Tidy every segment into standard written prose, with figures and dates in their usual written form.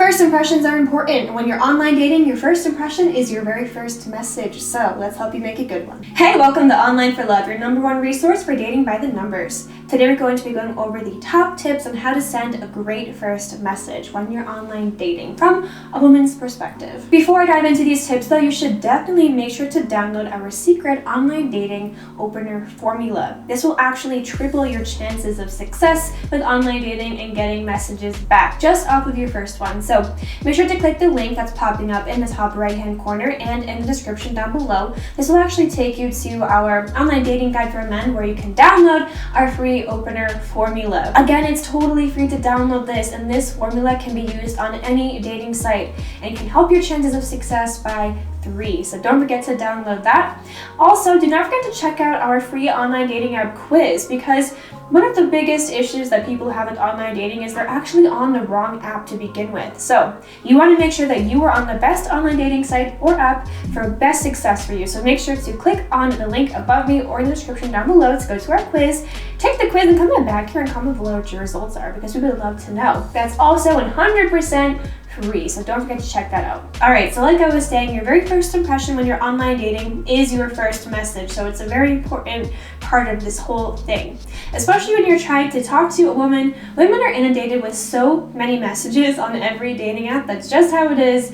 First impressions are important. When you're online dating, your first impression is your very first message. So let's help you make a good one. Hey, welcome to OnlineForLove, your #1 resource for dating by the numbers. Today we're going to be going over the top tips on how to send a great first message when you're online dating from a woman's perspective. Before I dive into these tips though, you should definitely make sure to download our secret online dating opener formula. This will actually triple your chances of success with online dating and getting messages back just off of your first one. So make sure to click the link that's popping up in the top right hand corner and in the description down below. This will actually take you to our online dating guide for men where you can download our free opener formula. Again, it's totally free to download this, and this formula can be used on any dating site and can help your chances of success by 3. So don't forget to download that. Also, do not forget to check out our free online dating app quiz, because one of the biggest issues that people have with online dating is they're actually on the wrong app to begin with. So you want to make sure that you are on the best online dating site or app for best success for you. So make sure to click on the link above me or in the description down below to go to our quiz. Take the quiz and come back here and comment below what your results are, because we would love to know. That's also 100% free, so don't forget to check that out. All right, so like I was saying, your very first impression when you're online dating is your first message, so it's a very important part of this whole thing. Especially when you're trying to talk to a woman. Women are inundated with so many messages on every dating app. That's just how it is.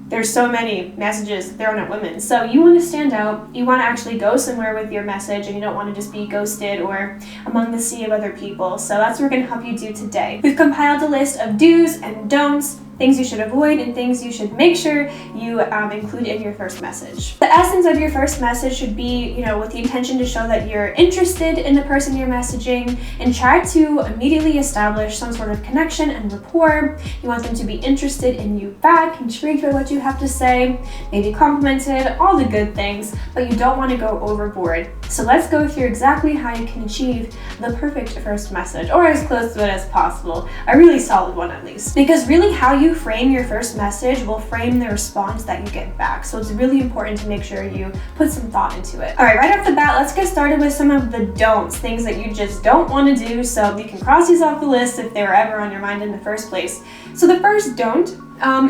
There's so many messages thrown at women. So you want to stand out. You want to actually go somewhere with your message, and you don't want to just be ghosted or among the sea of other people. So that's what we're going to help you do today. We've compiled a list of do's and don'ts, things you should avoid and things you should make sure you include in your first message. The essence of your first message should be, with the intention to show that you're interested in the person you're messaging, and try to immediately establish some sort of connection and rapport. You want them to be interested in you back, intrigued by what you have to say, maybe complimented, all the good things, but you don't want to go overboard. So let's go through exactly how you can achieve the perfect first message, or as close to it as possible, a really solid one at least. Because really how you frame your first message will frame the response that you get back. So it's really important to make sure you put some thought into it. All right, right off the bat, let's get started with some of the don'ts, things that you just don't want to do, so you can cross these off the list if they were ever on your mind in the first place. So the first don't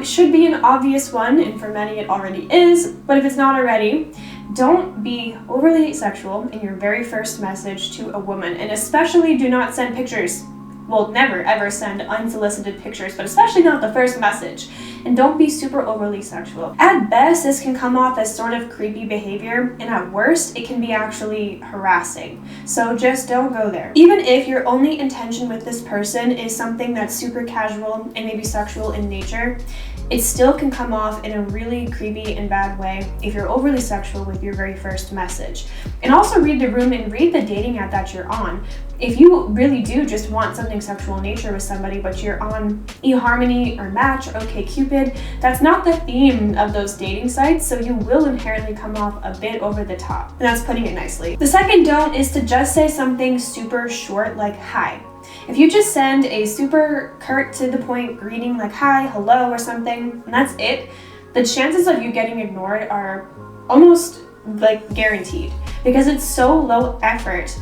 should be an obvious one, and for many it already is, but if it's not already, don't be overly sexual in your very first message to a woman, and especially do not send pictures. Well, never ever send unsolicited pictures, but especially not the first message. And don't be super overly sexual. At best, this can come off as sort of creepy behavior, and at worst, it can be actually harassing. So just don't go there. Even if your only intention with this person is something that's super casual and maybe sexual in nature, it still can come off in a really creepy and bad way if you're overly sexual with your very first message. And also read the room and read the dating app that you're on. If you really do just want something sexual in nature with somebody, but you're on eHarmony or Match or OkCupid, that's not the theme of those dating sites, so you will inherently come off a bit over the top. And that's putting it nicely. The second don't is to just say something super short like hi. If you just send a super curt to the point greeting like hi, hello, or something, and that's it, the chances of you getting ignored are almost like guaranteed, because it's so low effort.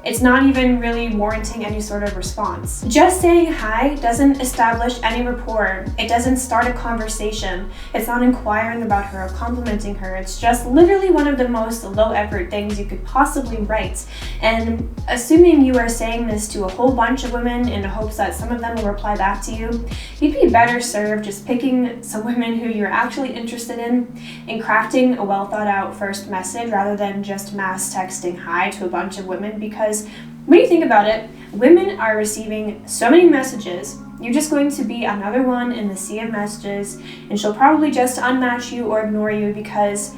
It's not even really warranting any sort of response. Just saying hi doesn't establish any rapport. It doesn't start a conversation. It's not inquiring about her or complimenting her. It's just literally one of the most low effort things you could possibly write. And assuming you are saying this to a whole bunch of women in the hopes that some of them will reply back to you, you'd be better served just picking some women who you're actually interested in and crafting a well thought out first message rather than just mass texting hi to a bunch of women, because when you think about it, women are receiving so many messages. You're just going to be another one in the sea of messages, and she'll probably just unmatch you or ignore you because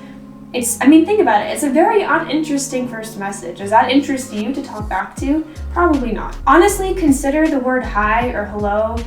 think about it. It's a very uninteresting first message. Does that interest you to talk back to? Probably not. Honestly, consider the word hi or hello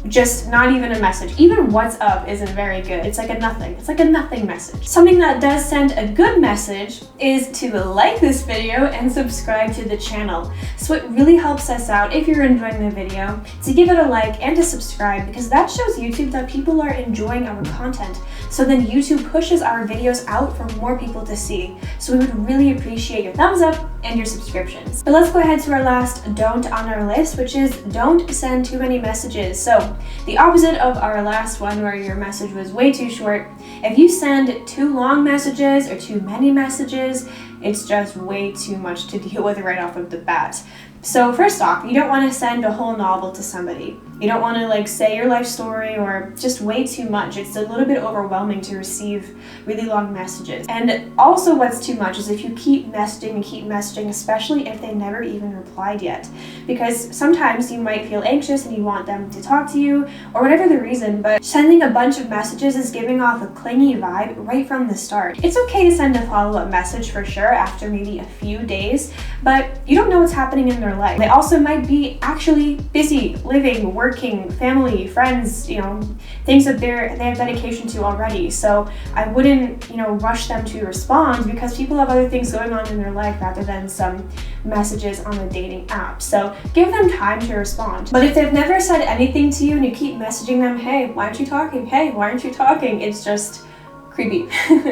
just not even a message. Even what's up isn't very good. It's like a nothing. It's like a nothing message. Something that does send a good message is to like this video and subscribe to the channel. So it really helps us out, if you're enjoying the video, to give it a like and to subscribe, because that shows YouTube that people are enjoying our content. So then YouTube pushes our videos out for more people to see. So we would really appreciate your thumbs up and your subscriptions. But let's go ahead to our last don't on our list, which is don't send too many messages. So the opposite of our last one where your message was way too short, if you send too long messages or too many messages, it's just way too much to deal with right off of the bat. So first off, you don't want to send a whole novel to somebody. You don't want to say your life story or just way too much. It's a little bit overwhelming to receive really long messages. And also what's too much is if you keep messaging, especially if they never even replied yet. Because sometimes you might feel anxious and you want them to talk to you or whatever the reason, but sending a bunch of messages is giving off a clingy vibe right from the start. It's okay to send a follow-up message for sure after maybe a few days, but you don't know what's happening in their life. They also might be actually busy, living, working, family, friends, things that they have dedication to already. So I wouldn't, rush them to respond because people have other things going on in their life rather than some messages on a dating app. So give them time to respond. But if they've never said anything to you and you keep messaging them, hey, why aren't you talking? Hey, why aren't you talking? It's just creepy.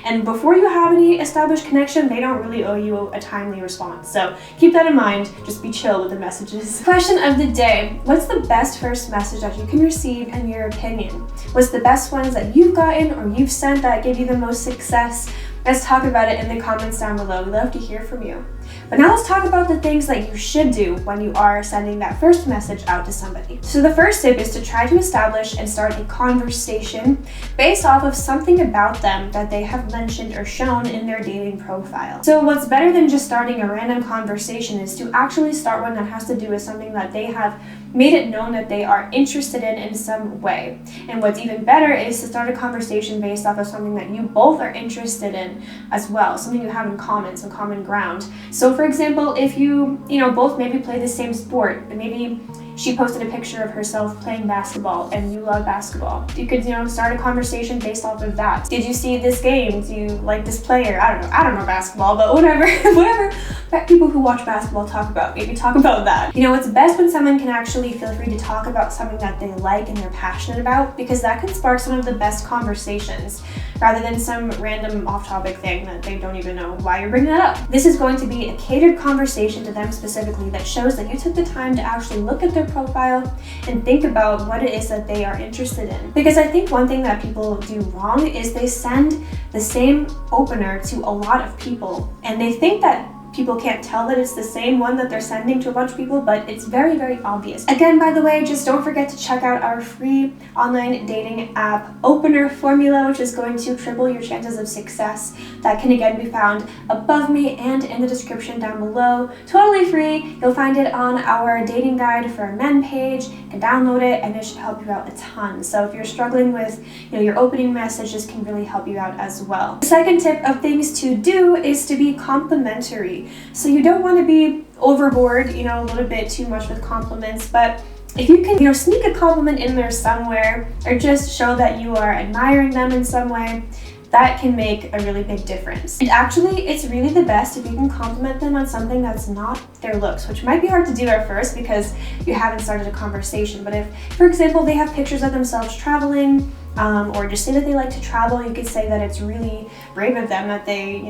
And before you have any established connection, they don't really owe you a timely response. So keep that in mind. Just be chill with the messages. Question of the day. What's the best first message that you can receive in your opinion? What's the best ones that you've gotten or you've sent that give you the most success? Let's talk about it in the comments down below. We'd love to hear from you. But now let's talk about the things that you should do when you are sending that first message out to somebody. So the first tip is to try to establish and start a conversation based off of something about them that they have mentioned or shown in their dating profile. So what's better than just starting a random conversation is to actually start one that has to do with something that they have made it known that they are interested in some way. And what's even better is to start a conversation based off of something that you both are interested in as well, something you have in common, some common ground. So for example, if you both maybe play the same sport, and maybe she posted a picture of herself playing basketball and you love basketball, you could start a conversation based off of that. Did you see this game? Do you like this player? I don't know basketball, but whatever that people who watch basketball talk about, maybe talk about that. It's best when someone can actually feel free to talk about something that they like and they're passionate about, because that can spark some of the best conversations rather than some random off-topic thing that they don't even know why you're bringing that up. This is going to be a catered conversation to them specifically that shows that you took the time to actually look at their profile and think about what it is that they are interested in. Because I think one thing that people do wrong is they send the same opener to a lot of people, and they think that people can't tell that it's the same one that they're sending to a bunch of people, but it's very, very obvious. Again, by the way, just don't forget to check out our free online dating app opener formula, which is going to triple your chances of success. That can again be found above me and in the description down below. Totally free. You'll find it on our dating guide for men page. You can download it and it should help you out a ton. So if you're struggling with your opening message, this can really help you out as well. The second tip of things to do is to be complimentary. So you don't want to be overboard, a little bit too much with compliments, but if you can, sneak a compliment in there somewhere or just show that you are admiring them in some way, that can make a really big difference. And actually, it's really the best if you can compliment them on something that's not their looks, which might be hard to do at first because you haven't started a conversation. But if, for example, they have pictures of themselves traveling, or just say that they like to travel, you could say that it's really brave of them that they,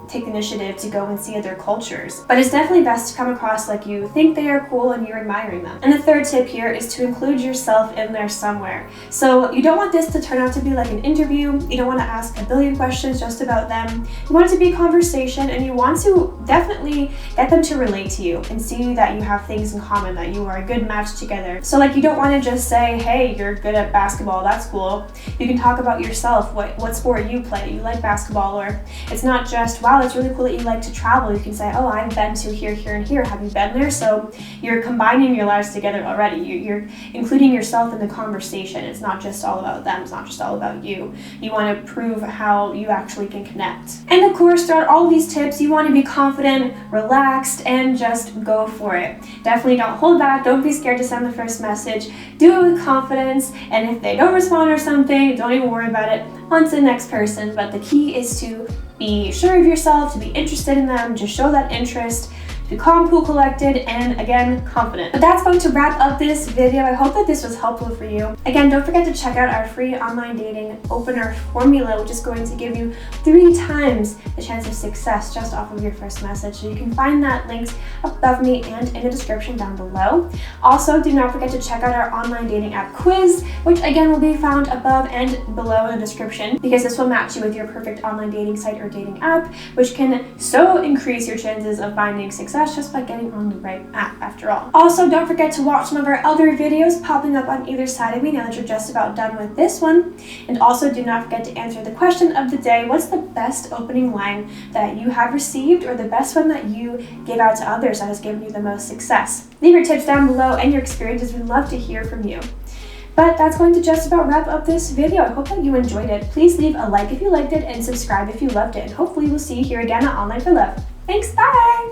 take the initiative to go and see other cultures. But it's definitely best to come across like you think they are cool and you're admiring them. And the third tip here is to include yourself in there somewhere. So you don't want this to turn out to be like an interview. You don't want to ask a billion questions just about them. You want it to be a conversation, and you want to definitely get them to relate to you and see that you have things in common, that you are a good match together. So you don't want to just say, hey, you're good at basketball, that's cool. You can talk about yourself, what sport you play, you like basketball, or it's not just, wow, it's really cool that you like to travel. You can say, oh, I've been to here, here, and here. Have you been there? So you're combining your lives together already. You're including yourself in the conversation. It's not just all about them. It's not just all about you. You want to prove how you actually can connect. And of course, throughout all these tips, you want to be confident, relaxed, and just go for it. Definitely don't hold back. Don't be scared to send the first message. Do it with confidence. And if they don't respond or something, don't even worry about it. On to the next person. But the key is to be sure of yourself, to be interested in them, just show that interest. to be calm, cool, collected, and again, confident. But that's going to wrap up this video. I hope that this was helpful for you. Again, don't forget to check out our free online dating opener formula, which is going to give you 3 times the chance of success just off of your first message. So you can find that linked above me and in the description down below. Also, do not forget to check out our online dating app quiz, which again will be found above and below in the description, because this will match you with your perfect online dating site or dating app, which can so increase your chances of finding success just by getting on the right app after all. Also, don't forget to watch some of our other videos popping up on either side of me now that you're just about done with this one. And also, do not forget to answer the question of the day: what's the best opening line that you have received, or the best one that you gave out to others that has given you the most success? Leave your tips down below and your experiences. We'd love to hear from you. But that's going to just about wrap up this video. I hope that you enjoyed it. Please leave a like if you liked it and subscribe if you loved it. And hopefully we'll see you here again at Online for Love. Thanks, bye!